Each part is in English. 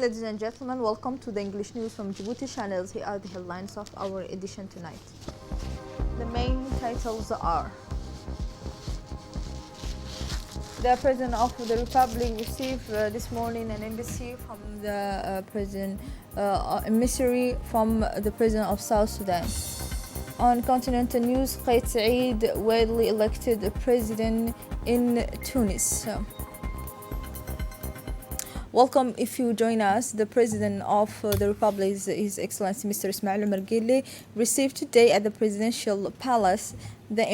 Ladies and gentlemen, welcome to the English news from Djibouti channels. Here are the headlines of our edition tonight. The main titles are: the President of the Republic received this morning an embassy from the emissary from the President of South Sudan. On continental news, Qais Said widely elected President in Tunis. Welcome if you join us. The President of the Republic, His Excellency Mr. Ismail Omar Guelleh, received today at the Presidential Palace the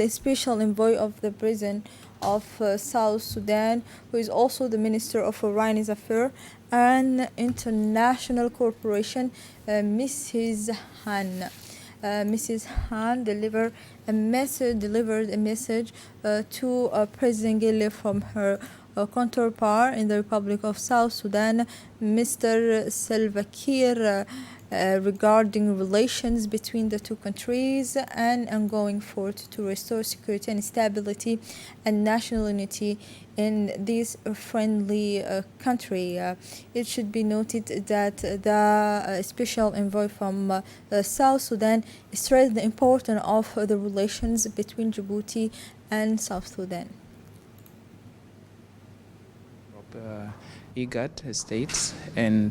special envoy of the President of South Sudan, who is also the Minister of Foreign Affairs and International Cooperation, Mrs. Han. Mrs. Han delivered a message to President Guelleh from her counterpart in the Republic of South Sudan, Mr. Salva Kiir, regarding relations between the two countries and ongoing effort to restore security and stability and national unity in this friendly country. It should be noted that the special envoy from South Sudan stressed the importance of the relations between Djibouti and South Sudan. IGAD states, and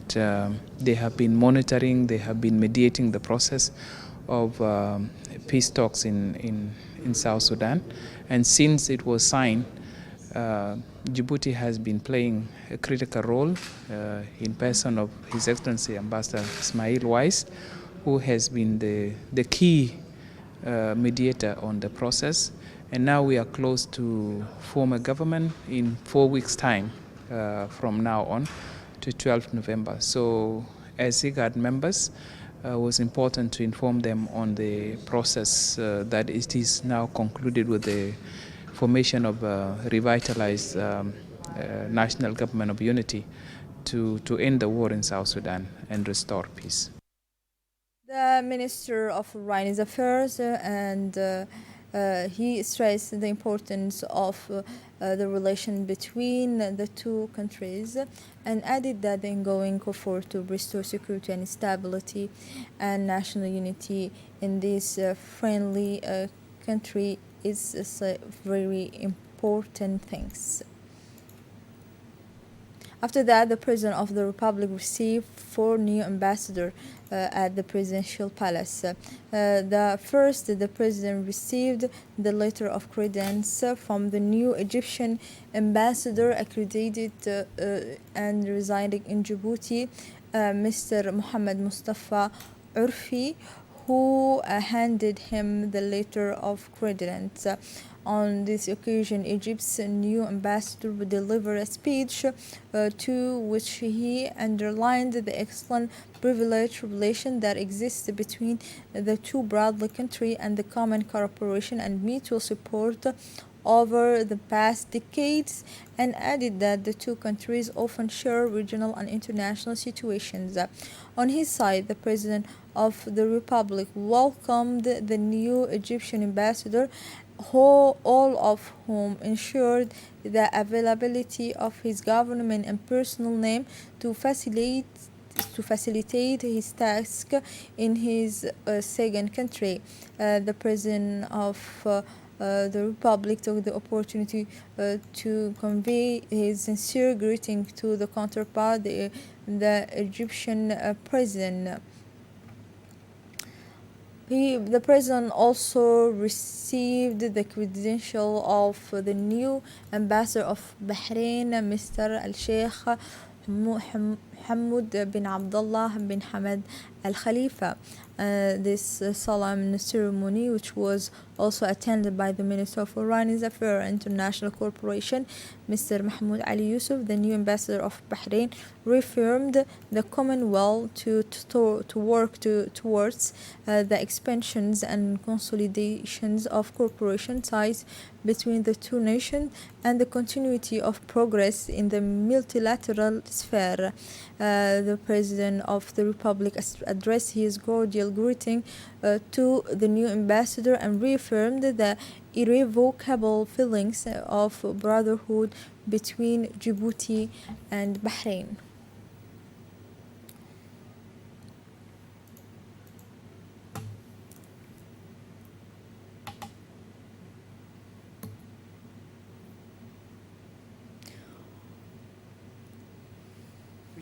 they have been monitoring, they have been mediating the process of peace talks in South Sudan. And since it was signed, Djibouti has been playing a critical role in person of His Excellency Ambassador Ismail Wais, who has been the key mediator on the process. And now we are close to form a government in 4 weeks' time. From now on to 12th November. So as IGAD members, it was important to inform them on the process that it is now concluded with the formation of a revitalized national government of unity to end the war in South Sudan and restore peace. The Minister of Foreign Affairs he stressed the importance of the relation between the two countries and added that the ongoing effort to restore security and stability and national unity in this friendly country is very important things. After that, the President of the Republic received 4 new ambassadors at the Presidential Palace. The President received the letter of credence from the new Egyptian ambassador accredited and residing in Djibouti, Mr. Mohammed Mustafa Urfi, who handed him the letter of credence. On this occasion, Egypt's new ambassador would deliver a speech to which he underlined the excellent privileged relation that exists between the two broadly countries and the common cooperation and mutual support over the past decades, and added that the two countries often share regional and international situations. On his side, the President of the Republic welcomed the new Egyptian ambassador, all of whom ensured the availability of his government and personal name to facilitate his task in his second country. The President of the Republic took the opportunity to convey his sincere greeting to the counterpart, the Egyptian President. The President also received the credential of the new ambassador of Bahrain, Mr. Al-Sheikh Hamud bin Abdullah bin Hamad Al-Khalifa. This solemn ceremony, which was also attended by the Minister of Foreign Affairs and International Cooperation, Mr. Mahmoud Ali Yusuf, the new ambassador of Bahrain, reaffirmed the common will to work towards the expansions and consolidations of cooperation ties between the two nations and the continuity of progress in the multilateral sphere. The President of the Republic addressed his cordial greeting to the new ambassador and reaffirmed the irrevocable feelings of brotherhood between Djibouti and Bahrain.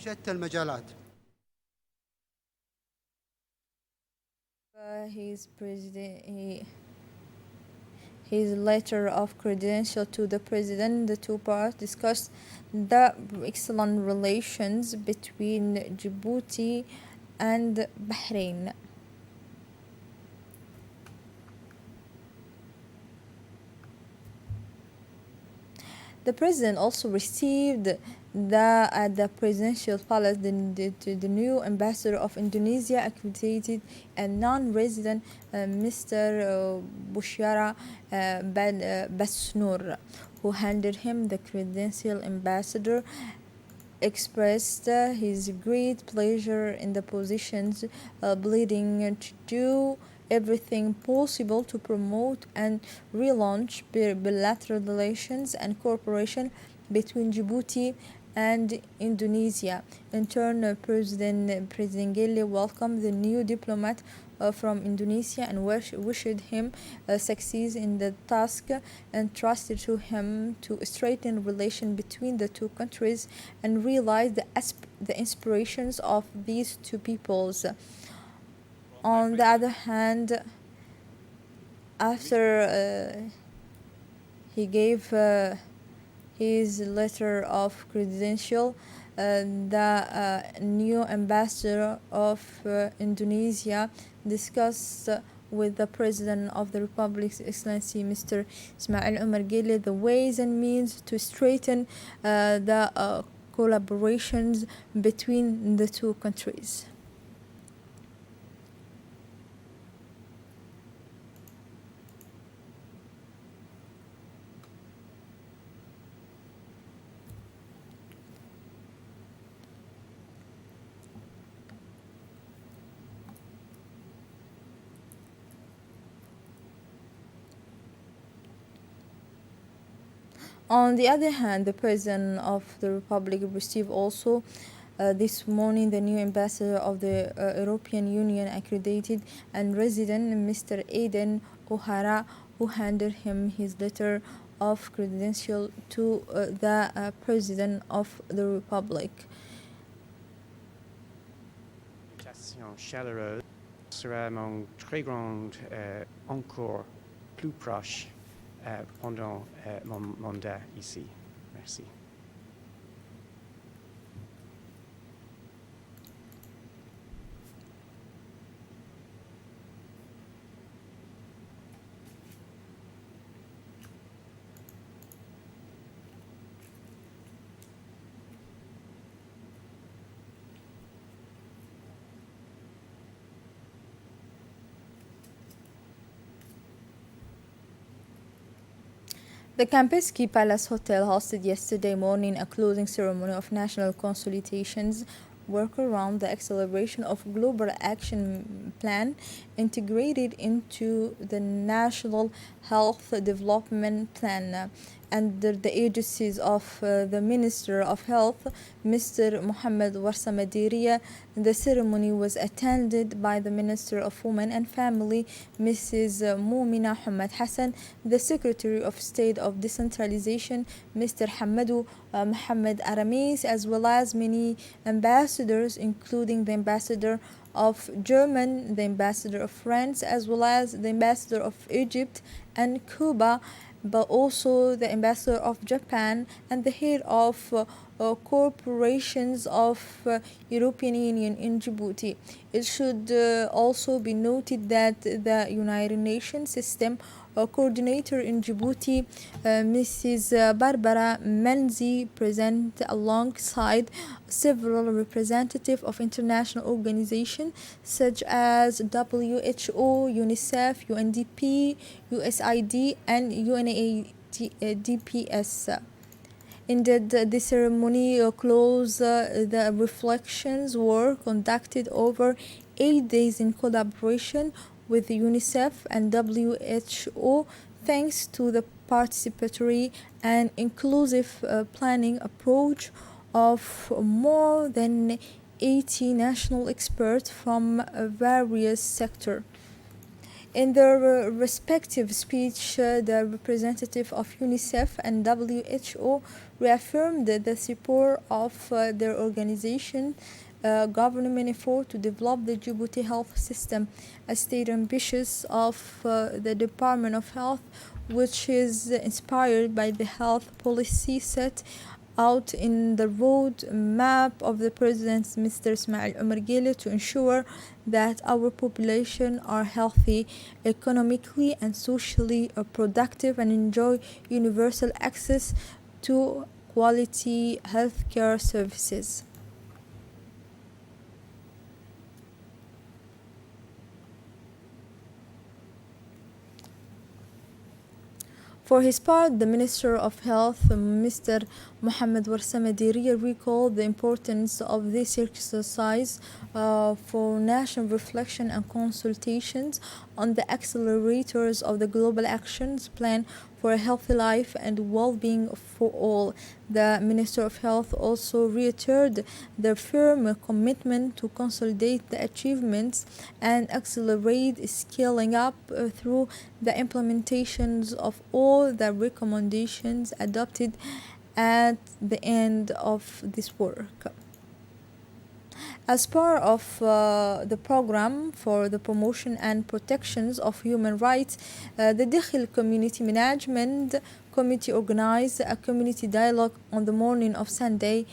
بشتى المجالات. His letter of credential to the president, the two parties discussed the excellent relations between Djibouti and Bahrain. The president also received at the presidential palace the new ambassador of Indonesia, accredited and non-resident Mr. Bushyara Basnur, who handed him the credential. Ambassador expressed his great pleasure in the positions, pleading to do everything possible to promote and relaunch bilateral relations and cooperation between Djibouti and Indonesia. In turn, President Gele welcomed the new diplomat from Indonesia and wished him success in the task entrusted to him to strengthen relations between the two countries and realize the inspirations of these two peoples. On the other hand, after he gave his letter of credential, the new ambassador of Indonesia discussed with the President of the Republic, Excellency Mr. Ismail Omar Guelleh, the ways and means to strengthen the collaborations between the two countries. On the other hand, the President of the Republic received also this morning the new ambassador of the European Union, accredited and resident Mr. Aiden O'Hara, who handed him his letter of credential to the President of the Republic. Invitation chaleureuse sera mon très grand encore plus proche pendant mon mandat ici. Merci. The Kempinski Palace Hotel hosted yesterday morning a closing ceremony of national consultations work around the acceleration of global action plan integrated into the National Health Development Plan under the agencies of the Minister of Health, Mr. Mohammed Warsamadiriya. The ceremony was attended by the Minister of Women and Family, Mrs. Moumina Hamad Hassan, the Secretary of State of Decentralization, Mr. Hamadou Mohammed Aramis, as well as many ambassadors, including the Ambassador of Germany, the Ambassador of France, as well as the Ambassador of Egypt and Cuba, but also the Ambassador of Japan and the head of corporations of European Union in Djibouti. It should also be noted that the United Nations System coordinator in Djibouti, Mrs. Barbara Menzi, present alongside several representatives of international organizations such as WHO, UNICEF, UNDP, USAID, and UNAIDS. Indeed, the ceremony closed the reflections were conducted over 8 days in collaboration with UNICEF and WHO, thanks to the participatory and inclusive planning approach of more than 80 national experts from various sectors. In their respective speech, the representative of UNICEF and WHO reaffirmed the support of their organization government effort to develop the Djibouti health system, a state ambitious of the Department of Health, which is inspired by the health policy set out in the road map of the President Mr. Ismail Omar Guelleh to ensure that our population are healthy, economically and socially productive, and enjoy universal access to quality healthcare services. For his part, the Minister of Health, Mr. Mohamed Warsamadiri, recalled the importance of this exercise for national reflection and consultations on the accelerators of the Global Actions Plan for a Healthy Life and Well-Being for All. The Minister of Health also reiterated their firm commitment to consolidate the achievements and accelerate scaling up through the implementations of all the recommendations adopted at the end of this work. As part of the program for the promotion and protections of human rights, the Dakhil Community Management Committee organized a community dialogue on the morning of Sunday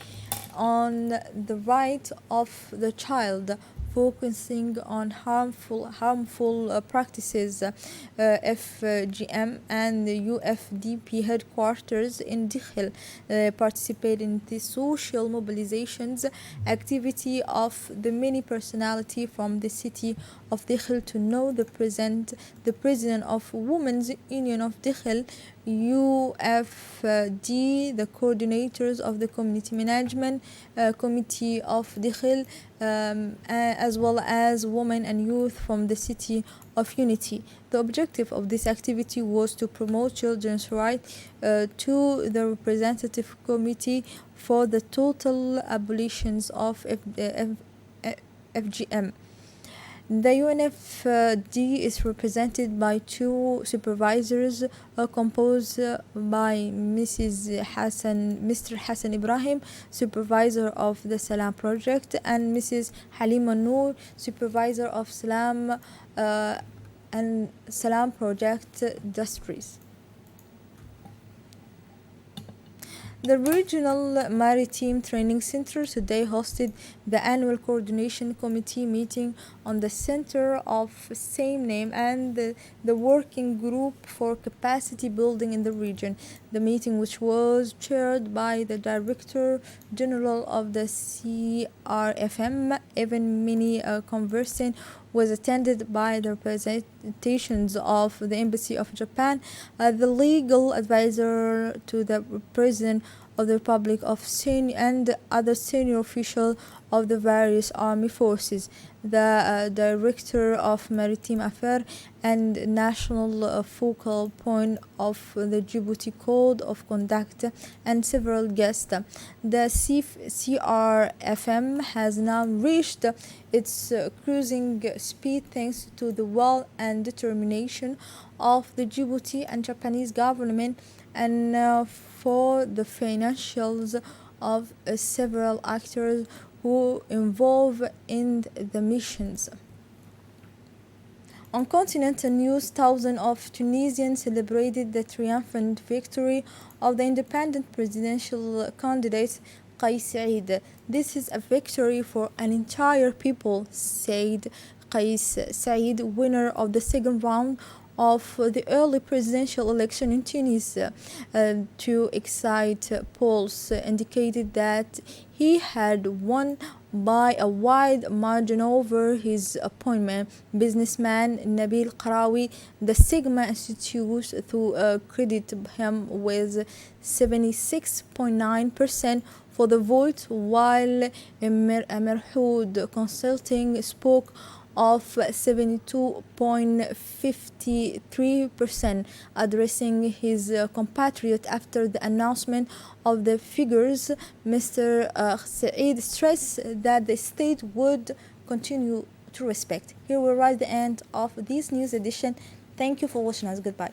on the right of the child, focusing on harmful practices. FGM and the UFDP headquarters in Dakhil participate in the social mobilizations activity of the many personality from the city of Dakhil to know the president of Women's Union of Dakhil, UFD, the coordinators of the community management committee of Dakhil, as well as women and youth from the city of Unity. The objective of this activity was to promote children's rights to the representative committee for the total abolitions of FGM. The UNFD is represented by two supervisors composed by Mr. Hassan Ibrahim, supervisor of the Salam Project, and Mrs. Halima Noor, supervisor of Salam and Salam Project Industries. The Regional Maritime Training Center today hosted the annual coordination committee meeting on the center of same name and the working group for capacity building in the region. The meeting, which was chaired by the Director General of the CRFM, Evan Mini Conversing, was attended by the representations of the Embassy of Japan, the legal advisor to the President of the Republic of Sin, and other senior officials of the various army forces, the Director of Maritime Affairs and national focal point of the Djibouti Code of Conduct, and several guests. The CRFM has now reached its cruising speed thanks to the will and determination of the Djibouti and Japanese government, and for the financials of several actors who involve in the missions. On continental news, thousands of Tunisians celebrated the triumphant victory of the independent presidential candidate Qais Said. This is a victory for an entire people, said Qais Said, winner of the second round of the early presidential election in Tunisia. Two excite polls indicated that he had won by a wide margin over his opponent, businessman Nabil Qarawi. The Sigma Institute to credit him with 76.9% for the vote, while Merhoud Consulting spoke of 72.53%, addressing his compatriot after the announcement of the figures. Mr. Said stressed that the state would continue to respect. Here we write the end of this news edition. Thank you for watching us. Goodbye.